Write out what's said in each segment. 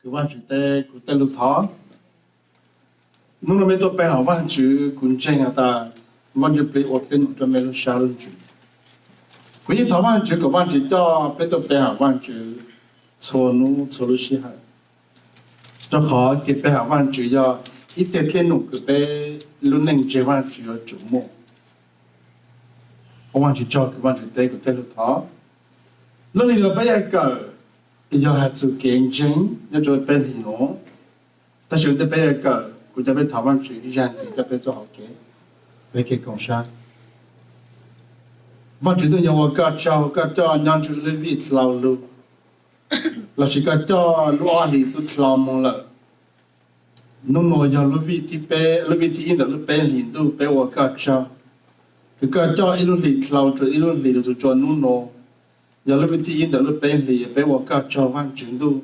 cứ văn chữ tê cụ tê lục thọ nó mới tôi bé học văn chữ cũng tranh à ta văn chữ bị ổn định cho mấy lúc sau luôn chữ cũng như thọ văn chữ của văn chữ cho bé tôi bé học văn chữ số nu số lúc xí hại cho khó cái bé học văn chữ do ít tiết cái nụ cái bé luôn nên chơi văn chữ ở chủ mộ văn chữ cho cái văn chữ tê của tê lục thọ lúc này là bây giờ giờ hạt sự kiện chính giờ rồi bên thì nó ta sử dụng bây giờ cũngจะไปถามว่าสื่อที่ยันสิจะไป做好嘅ไป给共产ว่าจุดนี้我ก็ยังจุดเลยวิทย์เราลูเราสิก็จะรู้อะไรตัวเรามองละนู่นเราจะรู้วิธีไปรู้วิธีอินเดียรู้เป็นหินตัวไปว่าก็จะอีรุ่นลิเราจุดอีรุ่นลิเราจะจวนนู่นเราgiờ lúc bây giờ đó lúc bên thì bé vợ cả cho văn chuyển du,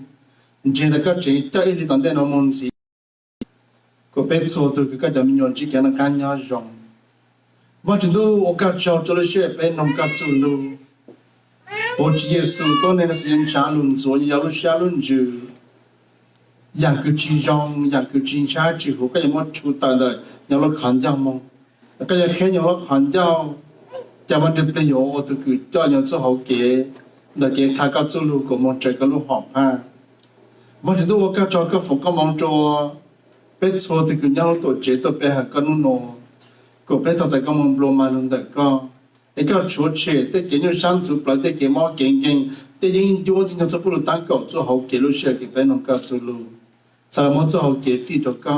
chuyện là các chuyện cho ít tận đây nó muốn gì, có bé số từ cái giờ mình nhận chỉ cái là cái nhau rong, văn chuyển du ở các cho lúc xưa bé nông các chủ luôn, bố chỉ số đó nên là sự trả luôn số giờ lúc trả luôn chứ, yang cứ chỉ rong yang cứ chỉ trả chứ không cái gì mất chủ tài đời, yang lúc khán giả mong, cái gì khác yang lúc khán giảจะมันจะประโยชน์ตัวคือจ้าอย่างตัวเขาเก๋แต่เก๋ทาก็ตัวลูกก็มองใจก็ลูกหอมผ้าวันที่ตัวก็จอก็ฝนก็มองจอเป็ดโซตัวคือยังตัวเจตัวเป็ดหาก็นุ่นโนก็เป็ดตัวใจก็มองโปรมาลุนแต่ก็ไอ้ก็ชัวเช่แต่เก๋ยังช่างจุดปลายแต่เก๋มองเก่งแต่ยังอยู่จริงๆจะพูดตั้งก็ตัวเขาเก๋ลูกเชื่อเก๋เป็ดน้องก็ตัวลูกถ้ามองตัวเขาเก๋ฟีตัวก็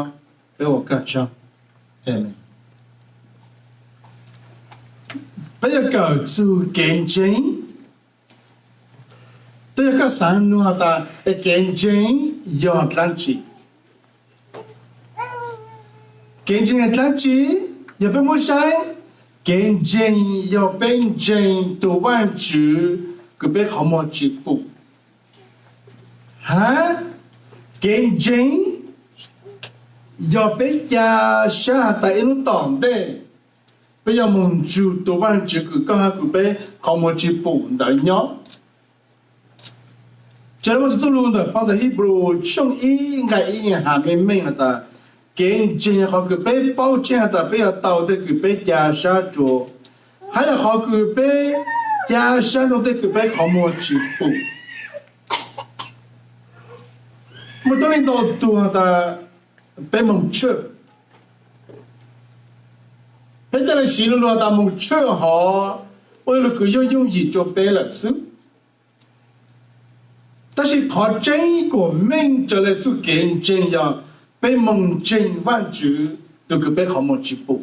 เป็ดว่าก็จอเอเมbây giờ cầu chú kiến chính tôi có sáng nữa ta kiến chính do Atlantic kiến chính Atlantic giờ bên mua sai kiến chính do bên chính tổ văn chữ của bên họ mua chữ phụ hả kiến chính do bên nhà xã tại nó tỏng đây bây giờ mình chủ tổ văn chữ cứ có hai cái bé không một chữ phụ đại nhớ cho nên tôi luôn được phong cách Hebrew trong ý ngày ý hà mình là ta kiến trình họ cái bé bao trình ta bây giờ tàu thì cái bé gia sa chỗ hay là họ cái bé gia sa nó thì cái bé không một chữ phụ một tôi lên đầu tuần ta bé mông chơi bây giờ là xí luôn ta muốn chơi họ, ôi là cứ dùng gì cho bé là sự,但是họ chơi của mình trở lại做kiến证呀，被蒙证万字都个被好么几步，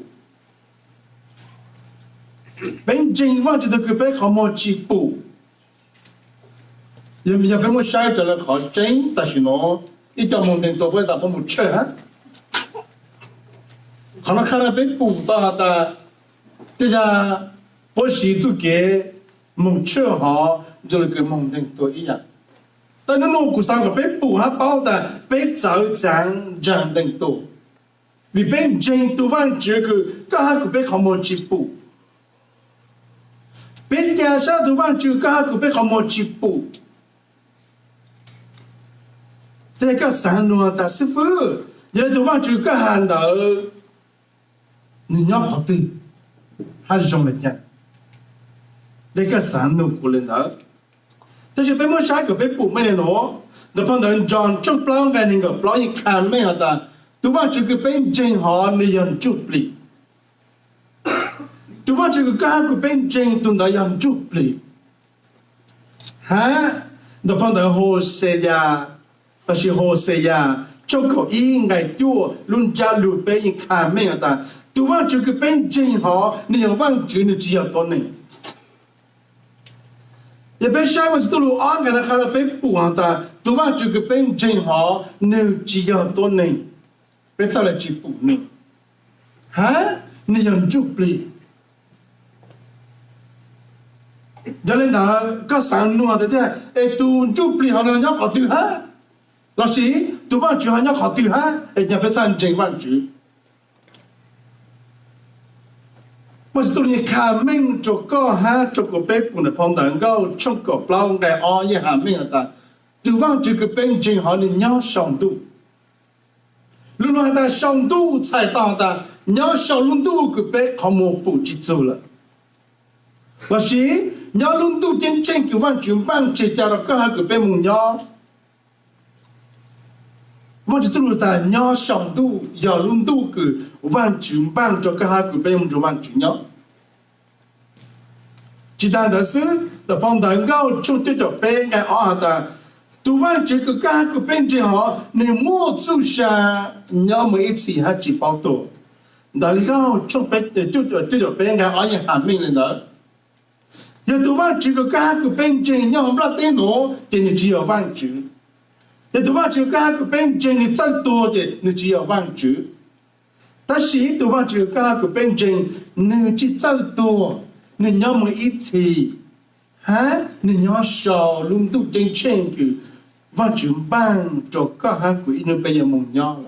被证万字都个被好么几步，有没有被我晒着了好证，但是呢，一条蒙定都不会打不蒙chơi哈。可能看到被捕到的，这下不是做给蒙吃好，就是跟蒙定都一样。但是路上个被捕还包的被早长长定多，vì被真多万这个，刚好个被好么去捕，被加上多万这刚好个被好么去捕，这个三路的师傅，原来多万这个喊到。你要跑对，还是中了奖？那个山路过来的，但是被我下个被捕没了喏，那碰到张正不啷个那个不啷一看没有的，都把这个被正好那样就不哩，都把这个干个被正都那样就不哩，哈，那碰到好些呀，但是好些呀。cho cậu ý ngày chua luôn cha lụt bé in khả mẹ ta tu văn chữ cái bên trên họ nên văn chữ nó chỉ ở đó này giờ bên sai mà tu lụt ăn ngày nào khá là bên buồn ta tu văn chữ cái bên trên họ nên chỉ ở đó này bên sau là chỉ buồn này hả nên chụp đi cho nên là có sáng luôn thế thế tu chụp đi họ là nhóc họ từ hả老师，读完书还要考对哈，人家别上真完书。我是读你看明做个哈，做个北部的碰到个中国老外哦一下明的，对方这个本正好你要上度，如果他上度才到的，你要上度个本好么不记住了。我是你要轮度真正个万军帮这家的各个本目鸟，我就知道你要上度要轮度个万军帮这各个本目就万军鸟。其他的是的帮蛋糕从这个本来啊的。读完这个各个本正好，你莫做下，你要每一次还只包多，蛋糕从本的就这个本来啊也喊命了的。要读完这个各个本正，要不然电脑，你只要忘记。要读完这个各个本正，你再多的，你只要忘记。但是读完这个各个本正，你只再多，你要每一次。你要少轮度真正个，我全班做各行各业被人蒙了。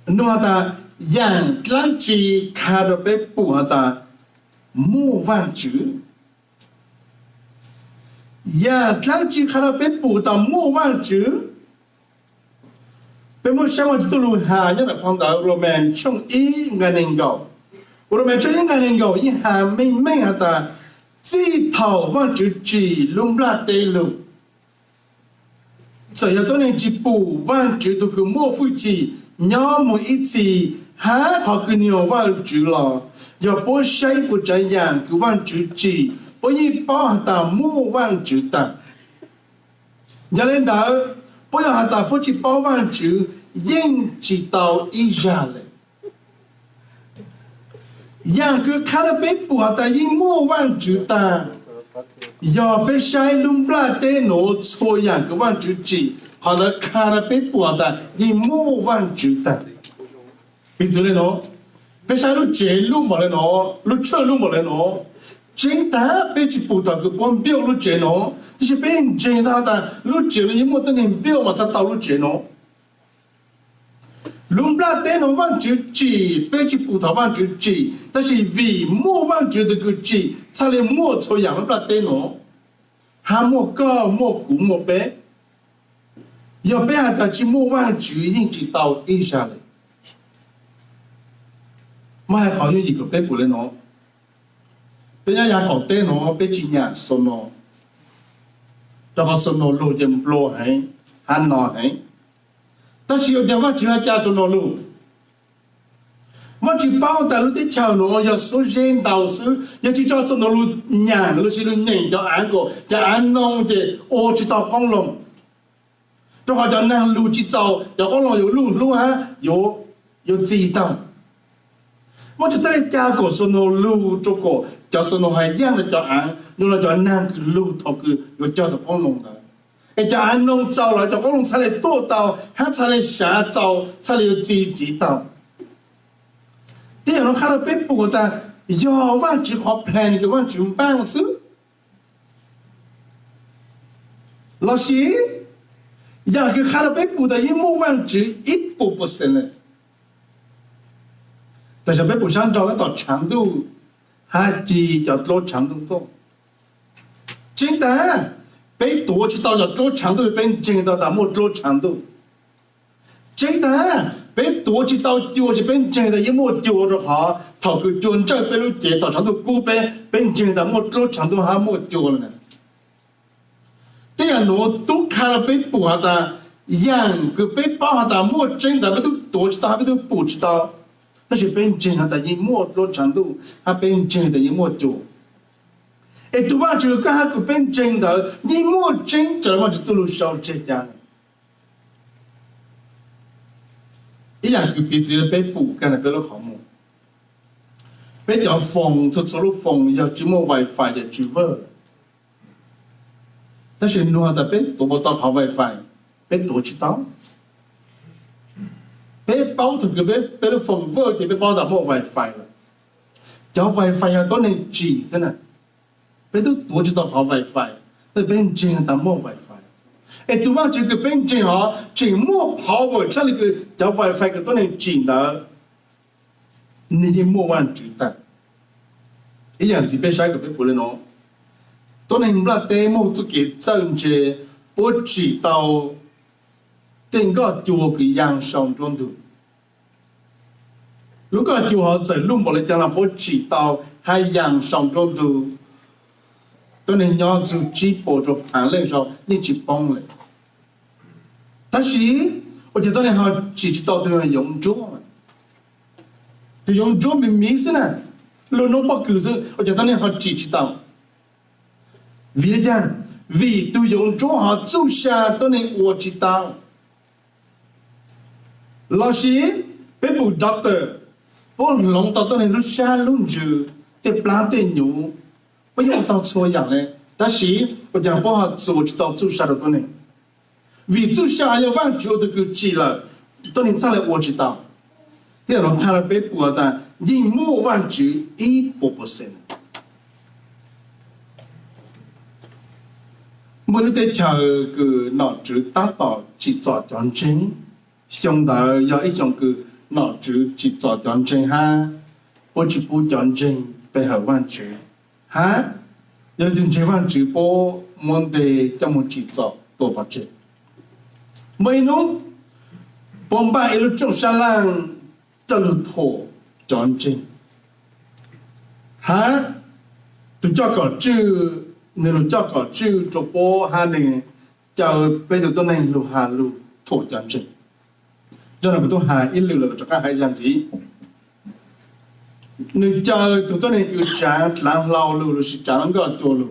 那他养两只看到被捕的莫忘记，养两只看到被捕的莫忘记。被莫想我走路下，要来碰到我们从一个人搞。我们这应该能够一下明明的，这套我就只弄不了对路。只要多年之步，我就都个莫夫子，要么一次还好个你忘记了，要不谁不这样个忘记只，不一把它莫忘记的。要领导不要他不去包忘记，应知道一下来。样个看到被捕的，因莫忘记的，要被晒弄不了电脑错样个忘记记，好的看到被捕的，因莫忘记的。比如呢，被晒弄揭露没了喏，弄错弄没了喏，真的被去捕到个光标弄揭喏，这些被真的弄揭了，因莫等人标嘛，才到弄揭喏。弄不了电脑忘记记，被去葡萄忘记记，但是为莫忘记这个记，才能莫错样弄不了电脑，还莫高莫古莫白，要不然他去莫忘记引起到一下来，我还好有一个被捕了喏，别人也搞电脑被几年说喏，然后说喏路就不路很，还闹很。但是有点我就要加上路路，我去包大路的条路要首先到时要去找上路娘，路是路娘叫安个叫安弄的，我去到光龙，就好像那路去找叫光龙有路啊有知道，我就在加个上路这个叫上路还一样的叫安，用来叫那个路头个有叫做光龙的。叫安弄走了，叫我弄才来多到，还才来下走，才来有知道。这样侬看到被捕的，要忘记好 plan 个忘记办事。老师，要个看到被捕的，一莫忘记一步不行了。但是被捕上找得到长度，还是叫多长度多。真的。被夺去到了多长度，被进到达莫多长度。真的被夺去到丢去被进的一莫丢的好，他个丢这被路接到长度古被进的莫多长度还莫丢了呢。这样我都看了被捕下的，样个被捕下的莫真的被都夺去到还被都不知道，但是被进的一莫多长度，还被进的一莫丢。读完这个刚个本真的，你莫真这么就走路少这样，一样个鼻子被捕，干了别了好么？被叫风就走路风要怎么 WiFi 的聚合，但是侬的被读不到好 WiFi， 被读知道，被包头个被了风我就被包到没 WiFi 了，叫 WiFi 要多能记的呢。被都多知道好 WiFi， 那边真的没 WiFi。读完这个边真好，真没好我这里个叫 WiFi 个都能进的，你也莫忘记的。一样子被啥个被不能喏， ตัวนี้เราเตะมุตุกิจจังเจปวดจีตาวเต็งก็จัวกี่อย่างสองจนดู如果就好在路冇嚟講啦，我知道係人上咗度，當你要做直播做盤嚟咗，你去幫嚟。但是我覺得你好知道對人用咗，對用咗咪咩事呢？路弄不夠是，我覺得你好知道。為點？為對用咗好做下，當你我知道。老師，別不 doctor。我弄到當你錄下錄住，啲 plan 啲牛，我用到錯樣咧。但是我講不好做到做下的當你，為做下要往久都夠記了，當你再來我知道，啲人看了被播的，你莫往久1%。我哋得調個腦子達到製造講真，相對要一種個。腦子制造講真哈，我只不講真背後萬句哈，有啲這萬句波，我哋怎麼製造多把句？沒喏，bom把一路種下來，這路拖講真哈，都叫個句，你路叫個句做波哈呢，就背到都能路下路拖講真。cho nên tôi hài ít lưu là cho các hai dạng gì nếu chờ tụi tôi này cứ trả làm lâu lưu là sẽ trả làm cái chỗ lưu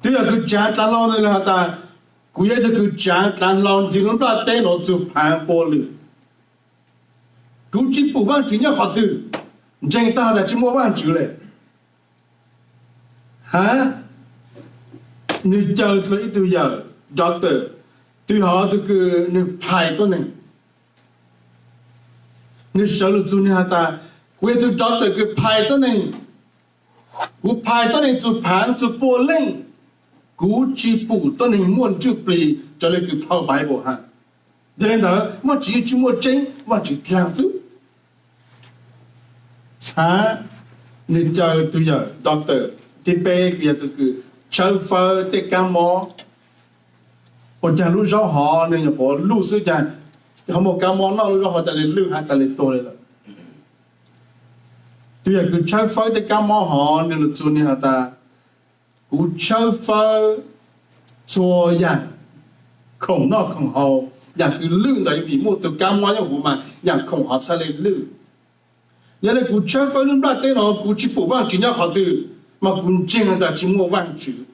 tuy là cứ trả lâu này là ta cuối giờ cứ trả làm lâu thì lúc đó tên nó chụp hàng bộ lưu cứ chỉ bộ ban chỉ nhớ họ từ chẳng ta là chỉ mua ban chữ này hả nếu chờ là ít từ giờ doctor tuy họ tôi cứ nếu phải tôi này nếu sợ lúc chú này ta quay tôi cho tôi cứ phải tôi này cú phải tôi này chụp phản chụp bộ lên cú chỉ bộ tôi này muốn chụp bì cho nên cứ phao bài bộ ha cho nên đó mà chỉ mua chân mà chỉ làm giúp hả nên chờ tôi giờ doctor thì bé bây giờ tôi cứ chờ phơi để cam mò我讲路上好，那个我路是讲，他们干嘛那路上好在那路还在那多来了。对呀，个车费的干嘛好，那路做呢哈达，个车费做人，空那空好，人个路那比木都干嘛要我们，人空好才来路。原来个车费那电脑个去补办真要好的，嘛个真的只莫忘记。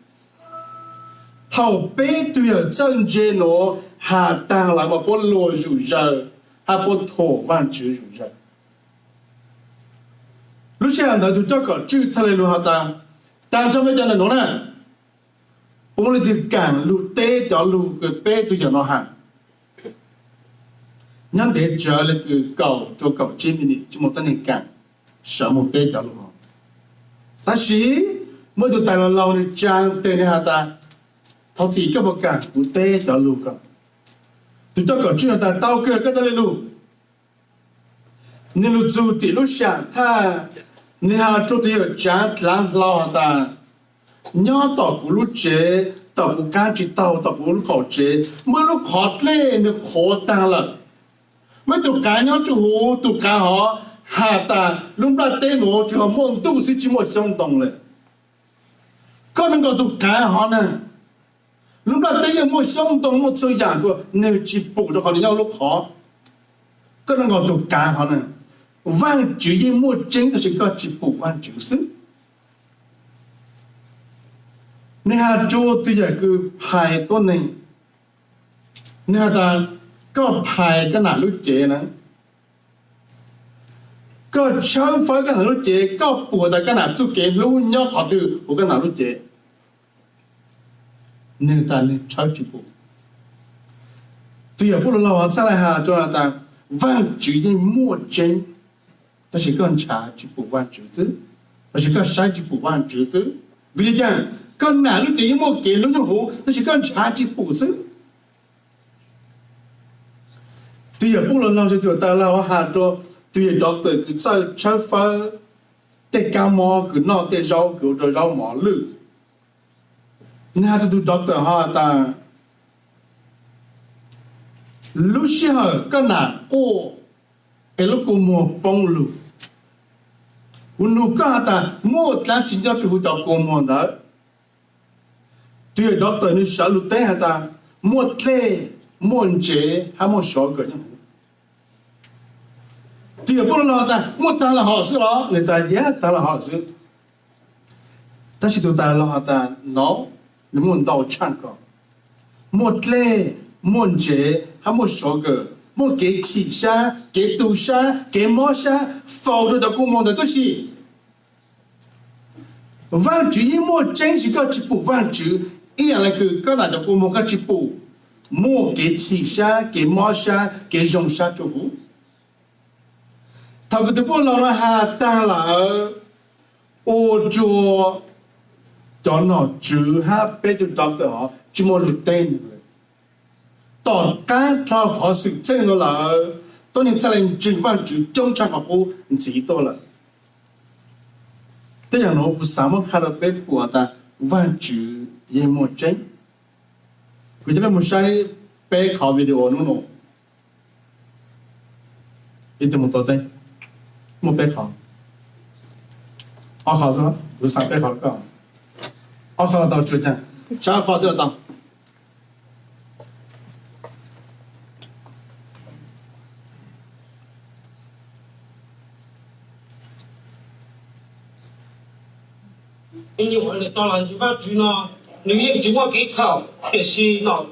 Thao bé tuy ở chân trên nó hà tăng lại mà có lùa rủ rờ hà có thổ văn chữ rủ rờ lúc sáng đó tôi cho có chữ thay lùa hà tăng trong mấy chân là nó nè ông lấy từ cảng lùa tế cho lùa cái bé tôi cho nó hàng nhân để trở lại cái cầu cho cầu chim đi cho một tên cảng sợ một bé cho lùa ta sĩ mới tôi tay là lâu đi trang tên hà ta thao chỉ các bậc cả cụ tê cho lù cả tôi cho cả chuyện là tao kia cái ta lên lù nên lù dù thì lù sáng tha nên hà chỗ thì ở chán láng lao ta nhớ tao cụ lù chế tao cụ can chỉ tao cụ lù khó chế mới lù khó lên được khó tăng là mới tụ cá nhớ chú hú tụ cá họ hà ta lúc đó tê nó chú họ mong tu sĩ chỉ một trong đồng lệ có nên có tụ cá họ nè lúc đó đây một sống đồng một số dạng của nếu chỉ bộ cho họ đi nhau lúc khó có nên gọi tụ cá họ nè vang chữ gì một chính thì sẽ có chỉ bộ vang chữ xứ nên hà chỗ thì giờ cứ bàiตัวnày nên hà ta có bài cái nào lúc chế nè có cháu phải cái nào lúc chế có bộ tại cái nào chú kế lúc nhau họ từ của cái nào lúc chế nên ta nên cháu chỉ bộ thì ở bộ lâu sau này hà cho ta vang chữ gì một chính ta sẽ có trả chỉ bộ vang chữ xứ ta sẽ có sai chỉ bộ vang chữ xứ vì vậy con nào lúc chỉ một kiện lúc nhau hú ta chỉ có trả chỉ bộ xứ thì ở bộ lâu cho ta lâu hà cho tuy là doctor cứ chơi chơi phơi tê cao mò cứ nọ tê rau cứ rồi rau mò lư 那就读 doctor 哈，但路西哈个哪过，哎，路过么帮路，我路个但么咱真正就会到过么的，对 doctor 你小路带下但么累么节还么少个人。对，不能老但么当了好事了，你但也当了好事，但是都当了好但 no。你们到唱歌，莫累莫节，还莫说个，莫给起山，给杜山，给毛山，否则的公忙的都是。万主一莫真是个去补万主，一样那个那的公忙个去补，莫给起山，给毛山，给容山就好。他个都不老了还当了，我做。cho nó chữ ha bé cho doctor họ chỉ một lượt tên rồi tỏ cá thao khó sự chân nó là tôi nên sẽ lên trình văn chữ trong trang học cô chỉ tôi là thế là nó cũng sao mà khai được bé của ta văn chữ gì một chân vì thế một sai bé khảo video nó nó ít một tổ tên một bé khảo khảo sao rồi sao bé khảo cả考到就这样，啥考这当？因为我哋当然就把住呢，你也就我给炒，就是喏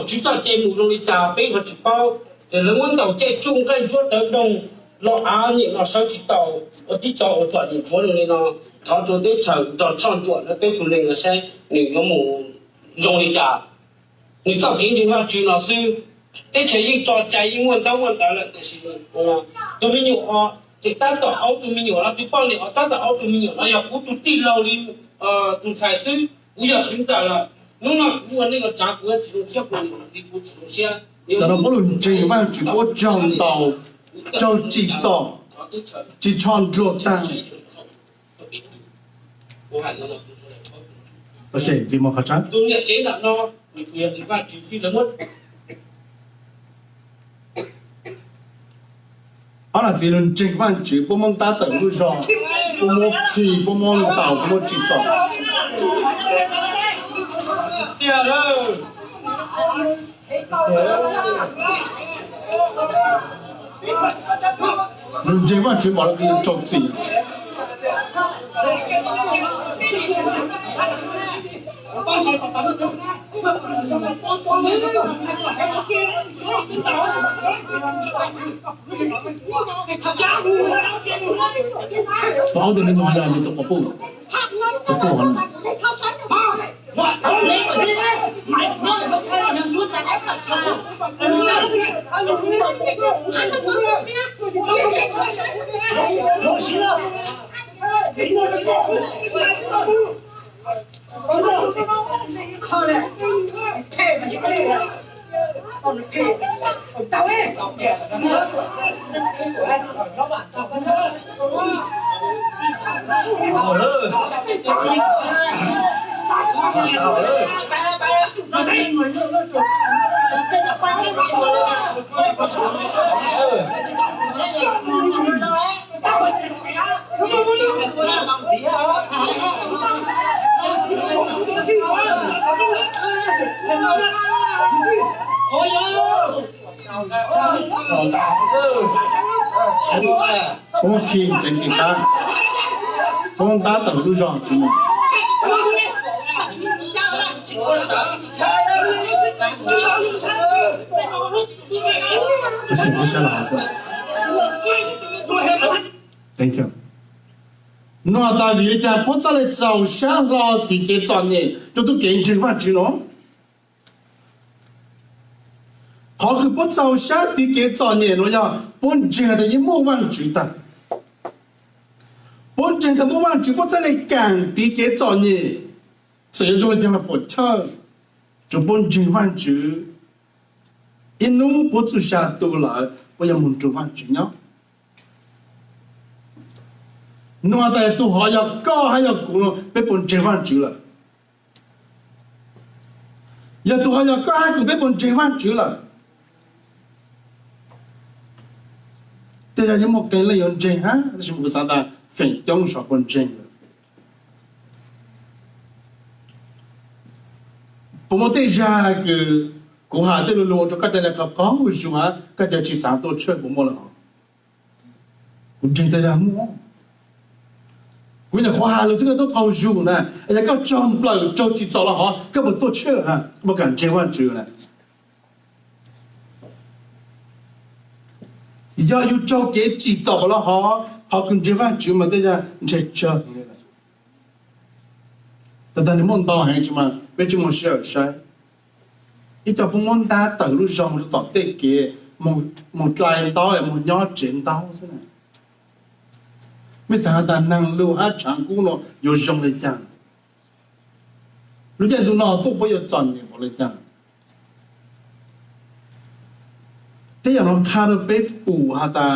煮咗节目中的炸饼和煮包，就人问到这中间做得动。老阿你老手指刀，我啲做我做你做你呢，他做啲做创作，那对不灵个噻，你有冇用力家？你到天津话做老师，啲全英做在英文到问到了就是，都没有啊，就单到好都没有了，就帮你啊，单到好都没有了，要不都地老里都才是不要听到了，弄了我那个价格只结果你不出现。咱们不论这万只我讲到。就制作，去创作单。OK， 字幕合唱。好了，这轮整完就不忙打头路上，不忙去，不忙到，不忙制作。你这完全冇得佢作字。早點你買呀，你做個煲，個煲可能。我聽真嘅講，我打頭路上去嘛。停不下來是吧 ？Thank you。那大理家不再来找香港地铁站呢，这都给政府去咯。好个不找香地铁站呢，我要本地的一毛万住的，本地的毛万住不再来干地铁站呢，所以就讲了不跳，就本地万住，一弄不住下多了，我要蒙住万住呢。弄在都还要高还要高了，被本地万住了。要多要个还个别本真万住了。这家就莫跟了用真哈，那是不啥的分中少本真了。不莫对家个过下的路就个在那个讲为什么个在去上多吃不莫了？我真的让莫。我讲花了这个都搞熟呢，哎呀，搞装不了，着急走了哈，根本多吃啊，不敢真万住了。要有着急急走不了哈，好跟真万住嘛，对呀，你才吃。但你梦到还是嘛，为什么是二三？一条不梦到道路上就到对嘅，冇来到也冇鸟见到真的。ไม่สามารถนั่งลู่หาช่างกูเนาะอยู่ตรงเลยจังรู้จักดูเนาะตัวบ่อยู่จอนเนี่ยบ่เลยจังแต่อย่างเราพาเราไปปูหาตา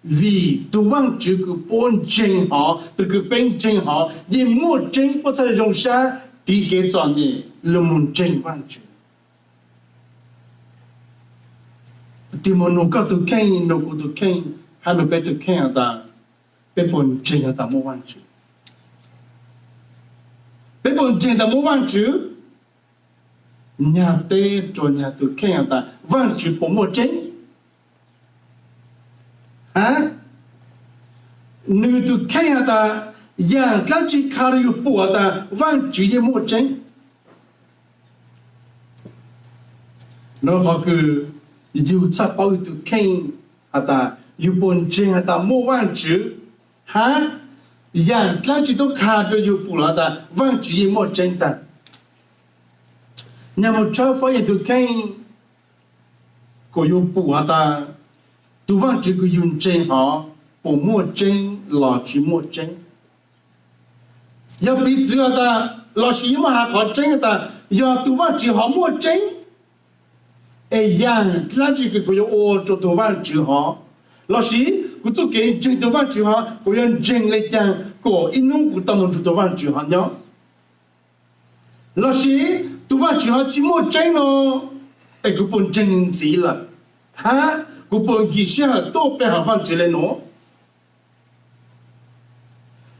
vì tu văn chữ của bốn chân họ từ cái bên chân họ vì một chân có thể dùng sa thì cái chọn này là một chân văn chữ thì một nụ có tu khen nụ có tu khen hay nụ bé tu khen ta bên bốn chân ta một văn chữ bên bốn chân ta một văn chữ nhà tê cho nhà tu khen ta văn chữ của một chân nữ tu khen ta yang cái chỉ khá là bùa ta văn chữ gì một chân nó họ cứ yêu chắc bao tu khen ta yêu bốn chân ta một văn chữ yang cái chỉ tu khá là yêu bùa ta văn chữ gì một chân ta nhà một cháu phải tu khen có yêu bùa ta tu văn chữ của yêu chân họ bộ mua chân lò chỉ mua chân giờ bị chữa ta lò chỉ mà họ chân ta giờ tu văn chữ họ mua chân ai yang là chỉ cái yêu ô cho tu văn chữ họ lò chỉ của tu cái chân tu văn chữ họ của yêu chân lấy chân của inu của tâm tu văn chữ họ nhớ lò chỉ tu văn chữ họ chỉ mua chân nó ai của bốn chân gì là của bốn kỳ sĩ họ tô bé họ văn chữ lên nó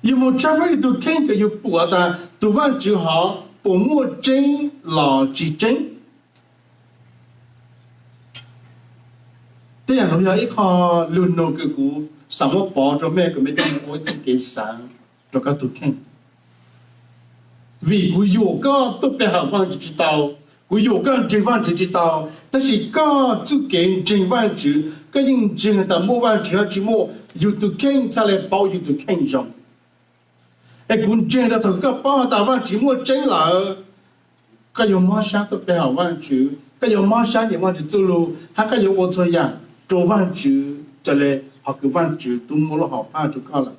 yêu một trăm mấy tu khen cái yêu bùa ta tu văn chữ họ bộ mua chân lò chỉ chân thế là nó giờ ít họ luôn nô cái cú sáng một bỏ cho mẹ của mẹ đem ôi cái kế sáng cho các tu khen vì cú yêu có tô bé họ văn chữ tàu cú yêu có chân văn chữ tàu但是có tu khen chân văn chữ cái những chân ta mua văn chữ chỉ mua yêu tu khen才来包yêu tu khen上ไอ้คุณเจนแต่ถึงก็ป้าแต่ว่าจีมัวเจงเหรอก็有马山都ไป好万主ก็有马山也万主走路他ก็有我这样做万主这类好个万主都摸了好怕就搞了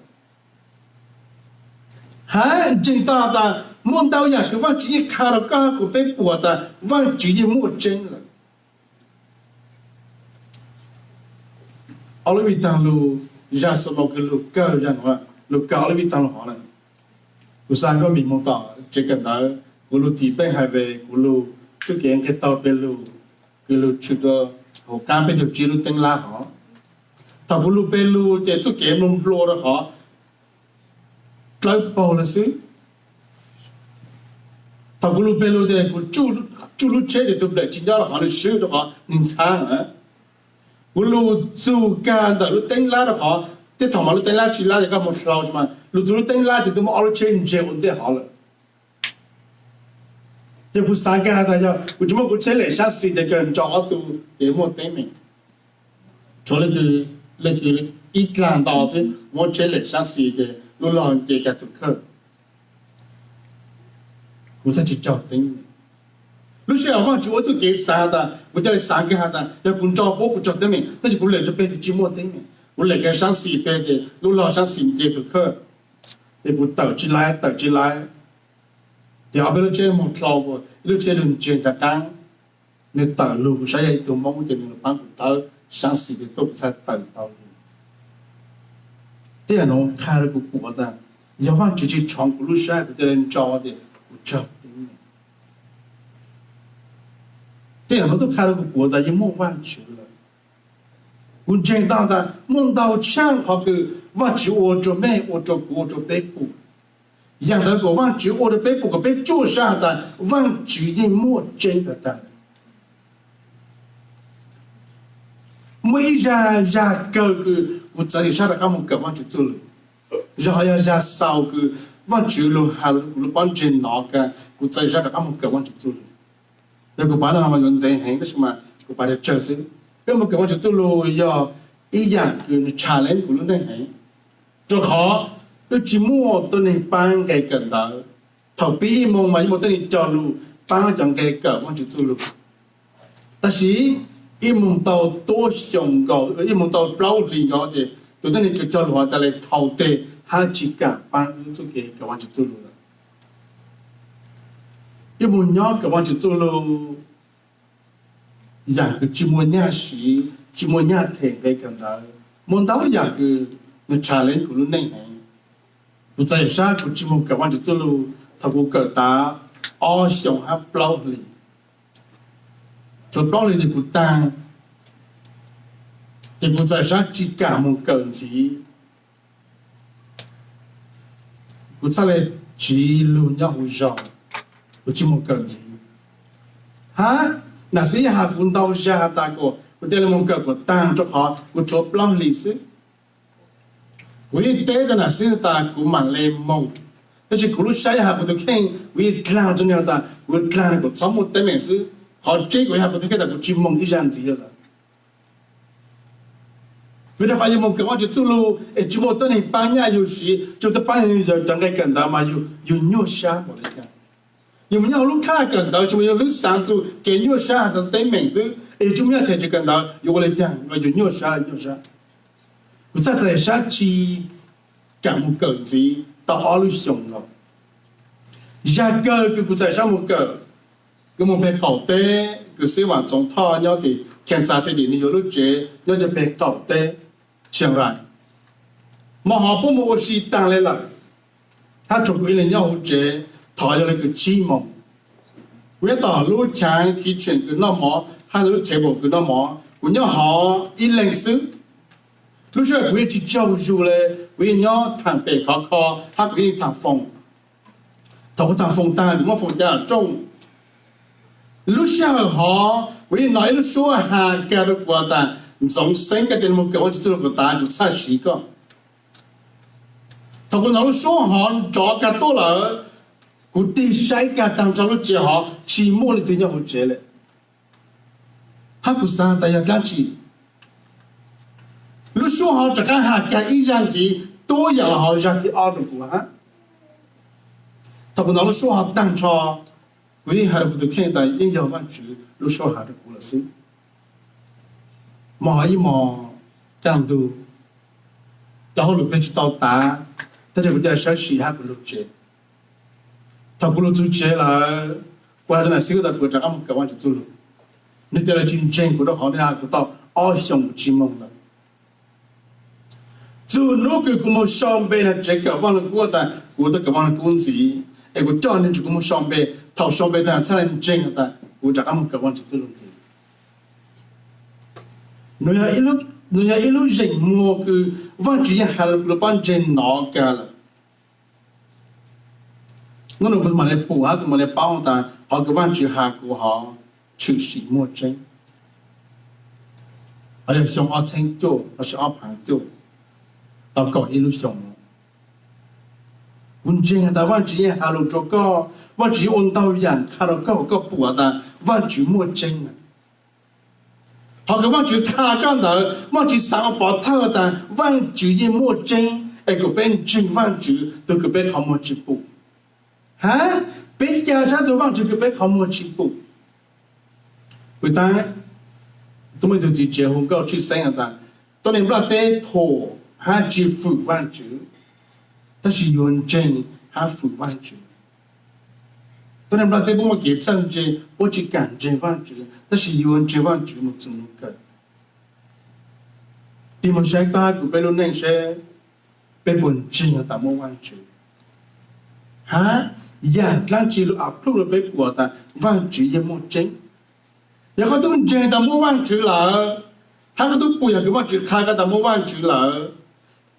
还真大的摸到呀个万主一看了刚个被剥的万主也摸真了奥利维当路让什么个路高人话路高奥利维当路好了กูสร้างก็มีมองต่อเจกันนะกูรู้ที่เป็นไฮเวย์กูรู้ชุดเก่งแค่ต่อเป็นรู้กูรู้ชุดก็หัวการเป็นจุดจีรู้เต็งลาหอถ้ากูรู้เป็นรู้เจ้าชุดเก่งมันโปรแล้วหอกลายเปล่าเลยสิถ้ากูรู้เป็นรู้เจ้ากูจู่รู้เชื่อเดี๋ยวตัวเด็กจริงๆแล้วหอเลยชื่อตัวหอนินช้างฮะกูรู้จู่การแต่รู้เต็งลาแล้วหอ这他妈的等拉起拉的干么烧什么？如果等拉的都么熬钱结婚的好了，这不三个大家，我怎么我这来下死的个人找都给我对面，除了那个一land到这我这来下死的，我老这个都去，我才去找对面。如果要往就我就给三的，我叫三个的，要工作我不找对面，但是不来就变成寂寞对面。我来个上四百的，路老上新街都去，你不倒进来，第二边这么跳过，路这轮转着干，你倒路啥也都忙着，你帮不到上四的都不才倒到路。这样侬开了个国的，要往直接闯不路啥不得人找的，不找的。这很多都看到个国的一莫万球了。我见到的梦到枪好个万球我着妹我着国着北部，养的个万球我的北部个被做上的万球一莫真的的。每日个我在下的他们个万球做了。然后要少个往球路还路帮着拿个，我在下的他们个往去做了。那个把他们用在很的什么，我把它折死。那么个往去做路要一样个查人个路在很，就好，那寂寞都能帮给跟到，逃避梦嘛，因为都能教路帮讲给个往去做路。但是，一梦到多上高，一梦到高里高的。就等你就叫的话，再来淘汰，还去干帮做给个往去做路了。一部鸟个往去做路，养个寂寞鸟时，寂寞鸟听给跟到，梦到养个那查人个路内行，不在啥个寂寞个往去做路，他个个打，哦想还不老里，就不老里的不当。thì cũng giải sát chỉ cả một cận gì cũng sao lại chỉ luôn nhau hồi rồi cũng chỉ một cận gì hả là sĩ hạ cũng đau ra ta của đây là một cận của tăng cho họ của chỗ plong lịch sử vì tế cho là sĩ ta cũng mang lên mong thế chỉ cũng lúc sai hạ cũng được khen vì làm cho nhau ta vì làm của sống một tế mệnh sư họ chế của hạ cũng được khen ta cũng chỉ mong cái dạng gì rồi vì đó phải một cái món chuyện lu, chỉ một tuần này bán nhà yêu sĩ, chúng ta bán giờ chẳng cái cần đó mà yêu nhiều xa một cái, yêu nhau lúc khác cần đó, chúng yêu lúc sáng tu, cái nhiều xa rồi tới mình tu, chúng ta thấy chỉ cần đó, yêu cái chẳng, và yêu nhiều xa. Chúng ta thấy xa chỉ cả một cái gì, ta ở lúc sống rồi, ra cái chúng ta sao một cái một cái khẩu tế, cái sinh hoạt trong thọ nhau thì khen xa sẽ đi nhiều lúc chế, nhauจะเป็นkhẩu tế. 相然，嘛好不么是当来了，他从为了要这，他要那个启蒙，为到路强提前个那么，还有财务个那么，我要好一零四，路上为去教书嘞，为要谈北考，他为谈风，他不谈风单，我风单重，路上好为哪一路说哈，干的过单。 从生个点么个，我就做个大就差10个。他个老说好，找个多了，我第三个当着了接好，期末的都要我接了。还不是大家讲起，如说好这个还干一样子，多样好让的二十个啊。他个老说好当着，我也还不都看到一样万句，如说好的过了是。 mò càng tu, đó lúc bên tàu tá, ta chỉ có thể sáng xì hát của lúc chế, thằng của lúc chế là qua đây là xíu ta của trang âm cả quan chỉ tu lúc, nên đây là chuyên tranh của đó họ nên của tao, xong chỉ mong là, dù nó cứ cũng một xong bên là chế cả quan của ta cả quan của gì, em của cho nên chỉ cũng một xong bên, thằng xong bên ta sẽ là tranh ta của trang âm cả quan chỉ tu lúc gì. Nó ilu rình mua cứ văn chỉ là lúc ban trên nó cả là nó được mà lại bù hết mà lại bao ta họ cứ văn chỉ hà của họ chịu sĩ mua trên ở đây xong ở trên chỗ ở sẽ ở hàng chỗ tao có ilu xong vấn trên ta văn chỉ là hà lúc chỗ có văn chỉ ôn tao dàn hà lúc có bù ta văn chỉ mua trên họ cái văn chữ tha căn đó, văn chữ sáng bảo thơ đó, văn chữ gì mua chân, cái bên chân văn chữ, từ cái bên không mua chữ bù, hả? Bên gia ra từ văn chữ cái bên không mua chữ bù, bởi ta, tôi mới chỉ chế hôm câu chữ Seng đó, tôi nên là để thổ, ha chữ phụ văn chữ, ta chỉ dùng chân, ha phụ văn chữ. Tôi nên là để bố mà kể chân chế, bố chỉ cảm chế văn chữ, ta chỉ dùng chế văn chữ một chừng cái. Thì mình sẽ ta của bên này sẽ bên buồn chừng là ta mua văn chữ. Hả? Dạ, lan chỉ lúc áp lúc là bên của ta văn chữ là một chừng. 然后都真的没忘记了，他们都不要给忘记，他个都没忘记了，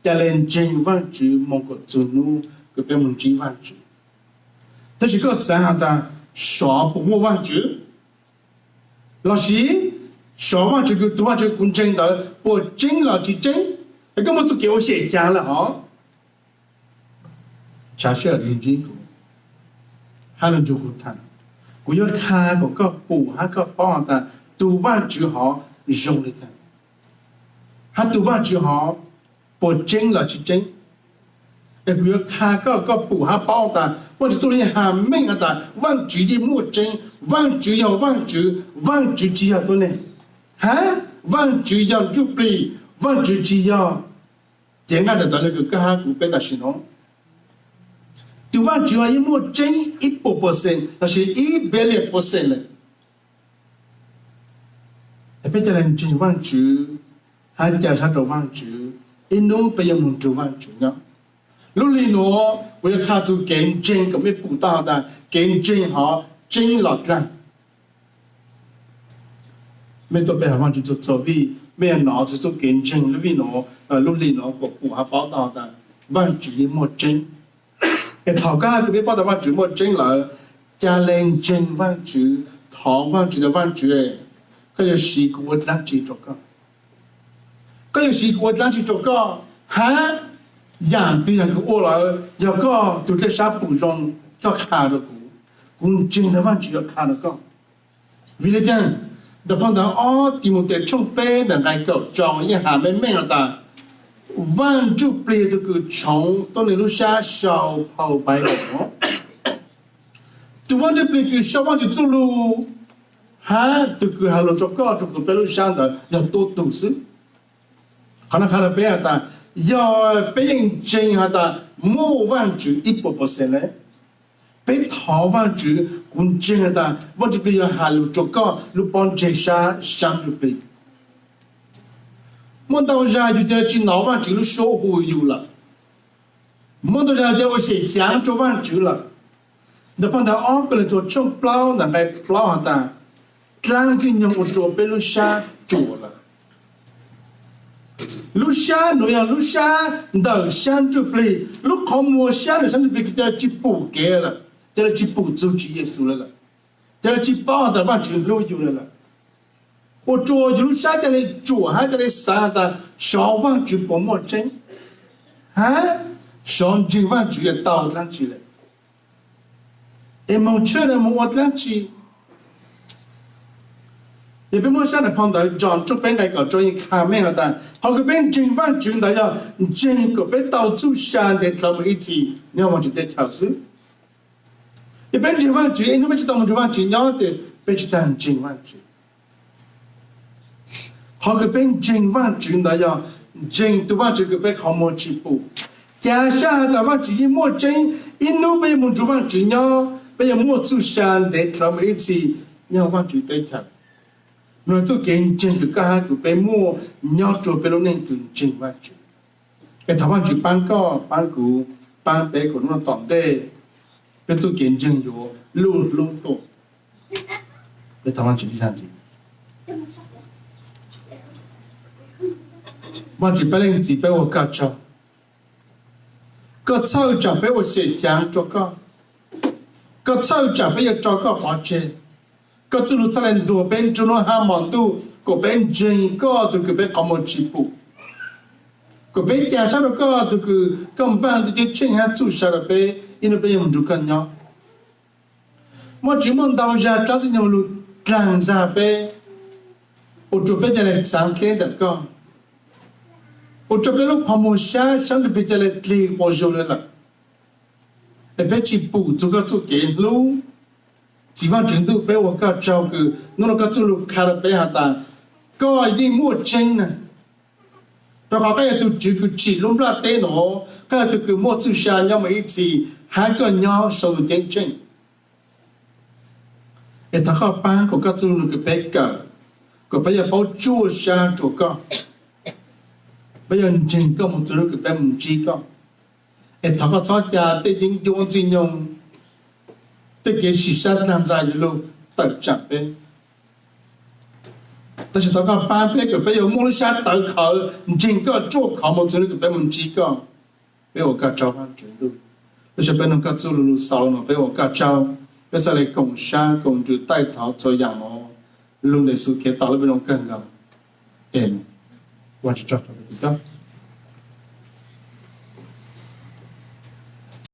再来真忘记蒙个走路，个别蒙真忘记，但是个三的少不没忘记，老师少忘记个多忘记公真的，不真了就真，那根本就给我写下了哈，查实认真个，还能做个谈。我要看嗰個布，喺個幫但讀完最好用嚟睇，喺讀完最好不精了去精。誒，我要看嗰個布喺幫但，我哋做啲下面嘅但，忘記啲冇精，忘記要忘記，忘記只要多呢，嚇，忘記要做不，忘記只要點解就到那個家下古俾他形容。读完就要一摸真100%，那是100%了。别的人真忘记，还加上读忘记，一弄不要蒙读忘记呢。如里诺，我要看出更真，个没不到的，更真好，真老干。没多别忘记做作为，没有脑子做更真，如里诺，如里诺个不还报道的，忘记一摸真。cái thảo ca cái biết bao giờ văn chữ một chính là cha lên trên văn chữ thảo văn chữ là văn chữ ấy cái gì sĩ của đang chỉ cho cái gì sĩ của đang chỉ cho hả dạng tiền của là giờ có chủ cái sao bù rong cho khá được cũng chính là văn chữ khá được vì thế nên đợt phong đó thì một cái trong bé là cái cậu chọn như hà bên mình là ta văn chữ plei được cái Chong tôi nên lúc xa sau hậu bài đó tụi văn chữ plei cái sau văn chữ tu lu hả tụi cái hà lô cho có tụi cái lúc xa đó giờ tôi tu sư khả năng khá là bé ta giờ bé yên chân hả ta mua văn chữ 100% đấy bé thảo văn chữ cũng chân hả ta văn chữ plei hà lô cho có lúc Pornchai sang chữ plei muốn đâu ra就在去脑板就收获有了，muốn đâu ra就我写想做完就了，那帮他安个人做种包，那来包的，当今用我做被路下做了，路下侬要路下到山就play，路靠摸下的山就被给他去补给了，叫他去补走去耶稣了，叫他去包的完全路有了。我做有啥的来做，还得来啥的，上网就不摸真，啊，上这网就要到上去了，一摸车的摸上去，也别摸啥的碰到撞这边来个专业看没了的，好个边真网就那样，真个别到处山的咱们一起，你要往这得调试，一边真网就，你们知道我们这网就要的，别去当真网就。好个边真网就那样，真都网这个边好摸起步，加上的网就一摸真，一路被摸住网就要被摸住山的，咱们一起要网就对头。那做真真就干就被摸，要做被路那就真网就，cái thằng网就搬高搬高搬白个那当的，被做真真有路多，cái thằng网就这样子。我只把人只被我搞着，个操着被我写想做个，个操着被我做个花钱，个走路出来左边走路还忙度，个边真个就个边搞么起步，个边加上个就个根本就钱还做啥了呗，因为被我们做个鸟，我只梦到家找这种路干啥呗，我准备在来上天的个。我这边路泡沫下，想着别在来离我走了了，那边去补这个做电路，基本程度被我搞照顾，那个走路开了别下单，个一摸真呢，然后个也都这个起路不拉电脑，个这个摸住下要么一起，还个鸟手点真，哎，他好办个走路个别个，个别要包做下做个。bây giờ trình có một số cái bên một chi có, để thằng có cho cha để những chỗ chuyên用, để cái sự sát làm ra những lúc tập chặt bên, 但是他讲班别个别有莫下头考，整个做考莫做那个别门几个，别我家招han程度，而且别能家做路少呢，别我家招，别再来共山共就带头做样哦，弄的是给到了别种更高，我是这样的。